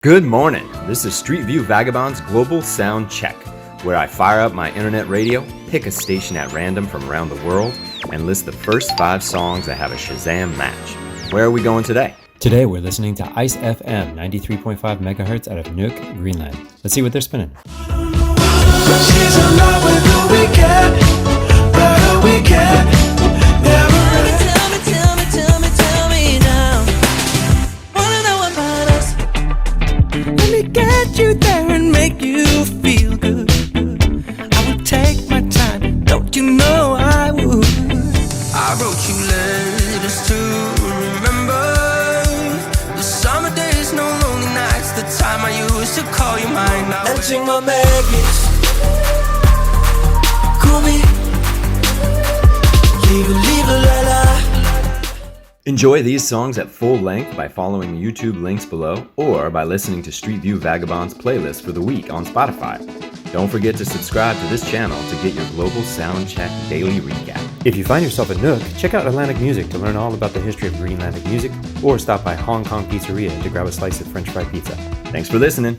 Good morning. This is Streetview Vagabond's Global Sound Check, where I fire up my internet radio, pick a station at random from around the world, and list the first 5 songs that have a Shazam match. Where are we going today? Today we're listening to Ice FM 93.5 megahertz out of Nuuk, Greenland. Let's see what they're spinning. She's in love with the weekend, but a weekend never ends. Tell me now. Wanna know about us? Let me get you there and make you feel good. I would take my time, don't you know I would? I wrote you letters to remember the summer days, no lonely nights, the time I used to call you mine. Now dancing my magnets. Enjoy these songs at full length by following the YouTube links below or by listening to Streetview Vagabond's playlist for the week on Spotify. Don't forget to subscribe to this channel to get your Global Sound Check daily recap. If you find yourself in Nuuk, check out Atlantic Music to learn all about the history of Greenlandic music, or stop by Hong Kong Pizzeria to grab a slice of French fry pizza. Thanks for listening.